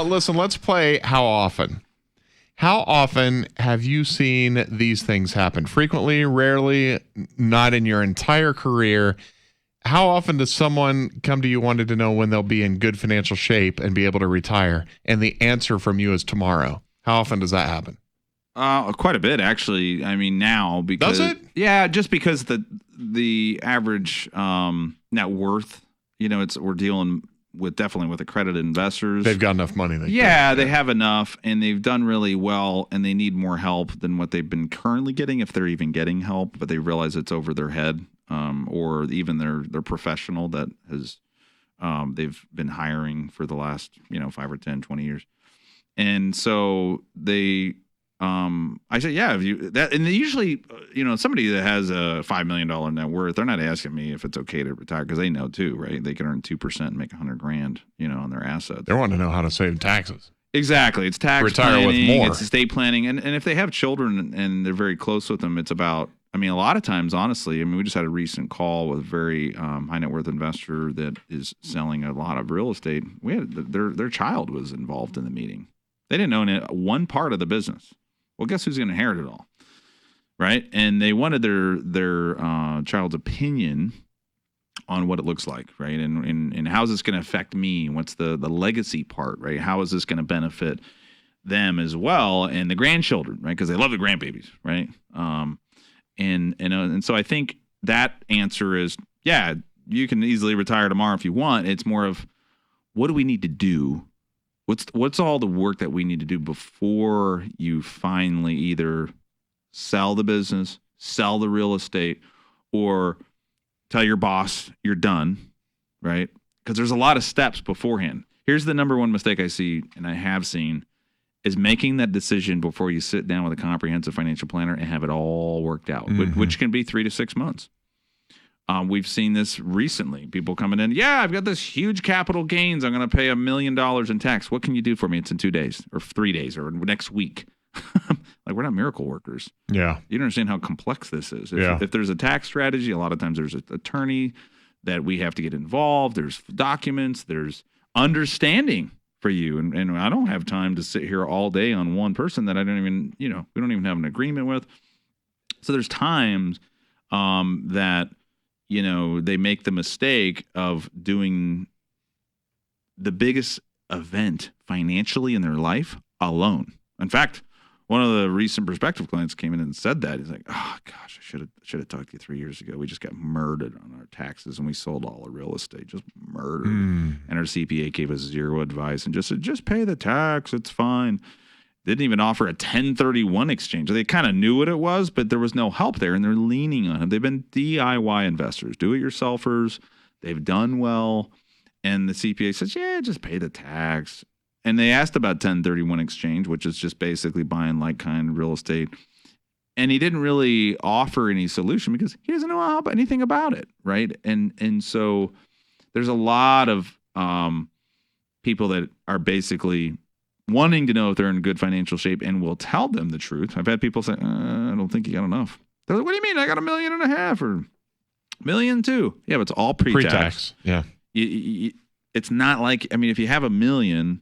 listen, let's play How Often. How often have you seen these things happen? Frequently, rarely, not in your entire career. How often does someone come to you wanting to know when they'll be in good financial shape and be able to retire? And the answer from you is tomorrow. How often does that happen? Quite a bit, actually. I mean, now because does it? Yeah, just because the average net worth, we're dealing with definitely with accredited investors. They've got enough money. They have enough, and they've done really well, and they need more help than what they've been currently getting, if they're even getting help. But they realize it's over their head, or even their professional that has they've been hiring for the last 5 or 10, 20 years, and so they. I said, yeah, and they usually, somebody that has a $5 million net worth, they're not asking me if it's okay to retire because they know too, right? They can earn 2% and make $100,000, on their assets. They want to know how to save taxes. Exactly. It's tax retire planning, with more. It's estate planning. And if they have children and they're very close with them, it's about, a lot of times, honestly, we just had a recent call with a very high net worth investor that is selling a lot of real estate. We had their child was involved in the meeting. They didn't own one part of the business. Well, guess who's going to inherit it all, right? And they wanted their child's opinion on what it looks like, right? And how is this going to affect me? What's the legacy part, right? How is this going to benefit them as well and the grandchildren, right? Because they love the grandbabies, right? And so I think that answer is, yeah, you can easily retire tomorrow if you want. It's more of, what do we need to do? What's all the work that we need to do before you finally either sell the business, sell the real estate, or tell your boss you're done, right? Because there's a lot of steps beforehand. Here's the number one mistake I see, and I have seen, is making that decision before you sit down with a comprehensive financial planner and have it all worked out, which can be 3 to 6 months. We've seen this recently. People coming in, yeah, I've got this huge capital gains. I'm going to pay $1 million in tax. What can you do for me? It's in 2 days or 3 days or next week. Like, we're not miracle workers. Yeah. You don't understand how complex this is. If there's a tax strategy, a lot of times there's an attorney that we have to get involved. There's documents. There's understanding for you. And I don't have time to sit here all day on one person that I don't even, we don't even have an agreement with. So there's times that, they make the mistake of doing the biggest event financially in their life alone. In fact, one of the recent prospective clients came in and said that. He's like, oh, gosh, I should have talked to you 3 years ago. We just got murdered on our taxes, and we sold all the real estate, just murdered. And our CPA gave us zero advice and just said, just pay the tax. It's fine. Didn't even offer a 1031 exchange. They kind of knew what it was, but there was no help there, and they're leaning on it. They've been DIY investors, do-it-yourselfers. They've done well, and the CPA says, yeah, just pay the tax. And they asked about 1031 exchange, which is just basically buying like-kind real estate, and he didn't really offer any solution because he doesn't know anything about it, right? And so there's a lot of people that are basically wanting to know if they're in good financial shape and will tell them the truth. I've had people say, I don't think you got enough. They're like, what do you mean? I got $1.5 million or $1.2 million? Yeah, but it's all pre-tax. Yeah. It's not like, if you have $1 million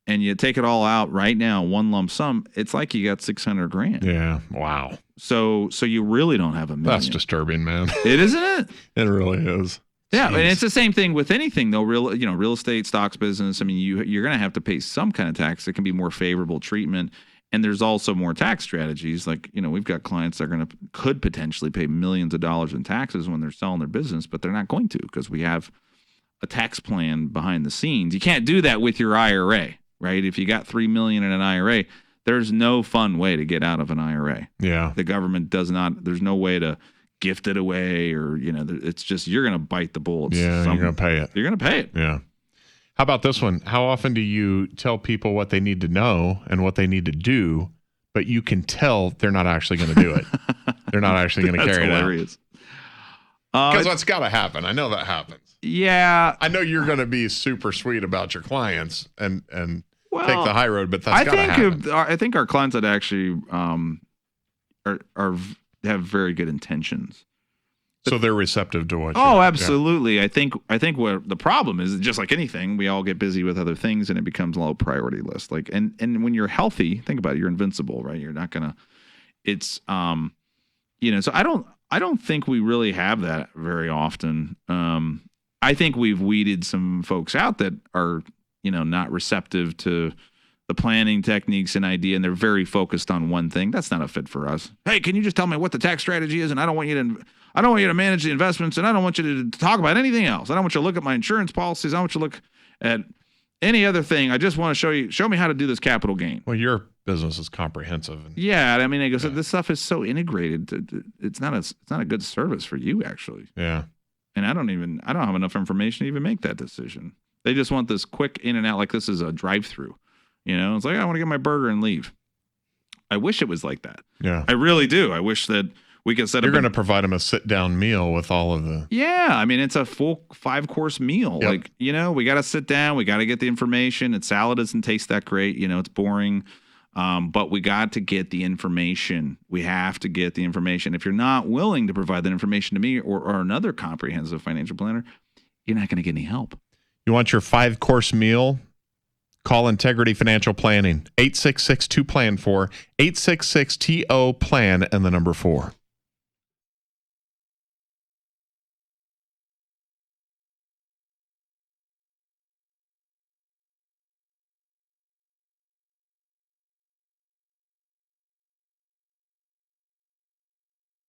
and you take it all out right now, one lump sum, it's like you got $600,000. Yeah. Wow. So you really don't have $1 million. That's disturbing, man. It isn't it? It really is. Yeah, and it's the same thing with anything though. Real estate, stocks, business. You're going to have to pay some kind of tax. It can be more favorable treatment, and there's also more tax strategies. Like we've got clients that could potentially pay millions of dollars in taxes when they're selling their business, but they're not going to because we have a tax plan behind the scenes. You can't do that with your IRA, right? If you got $3 million in an IRA, there's no fun way to get out of an IRA. Yeah, the government does not. There's no way to gift it away or, it's just, you're going to bite the bullet. Yeah, you're going to pay it. You're going to pay it. Yeah. How about this one? How often do you tell people what they need to know and what they need to do, but you can tell they're not actually going to do it? They're not actually going to carry hilarious. It out. Because that's got to happen. I know that happens. Yeah. I know you're going to be super sweet about your clients and take the high road, but that's got to happen. I think our clients that actually have very good intentions. So they're receptive to what? Oh, absolutely. Yeah. I think what the problem is, just like anything, we all get busy with other things and it becomes a low priority list. Like, and when you're healthy, think about it, you're invincible, right? You're not gonna. It's So I don't think we really have that very often. I think we've weeded some folks out that are not receptive to the planning techniques and idea, and they're very focused on one thing. That's not a fit for us. Hey, can you just tell me what the tax strategy is? And I don't want you to manage the investments, and I don't want you to talk about anything else. I don't want you to look at my insurance policies. I don't want you to look at any other thing. I just want to show me how to do this capital gain. Well, your business is comprehensive. Yeah, I mean, this stuff is so integrated. It's not a good service for you, actually. Yeah. And I don't have enough information to even make that decision. They just want this quick in and out, like this is a drive-through. It's like, I want to get my burger and leave. I wish it was like that. Yeah. I really do. I wish that we could set up. You're going to provide them a sit-down meal with all of the. Yeah. I mean, it's a full 5-course meal. Yep. Like, we got to sit down. We got to get the information. And salad doesn't taste that great. It's boring. But we got to get the information. We have to get the information. If you're not willing to provide that information to me or another comprehensive financial planner, you're not going to get any help. You want your 5-course meal? Call Integrity Financial Planning, 866-2-PLAN-4, 866-TO-PLAN, and the number 4.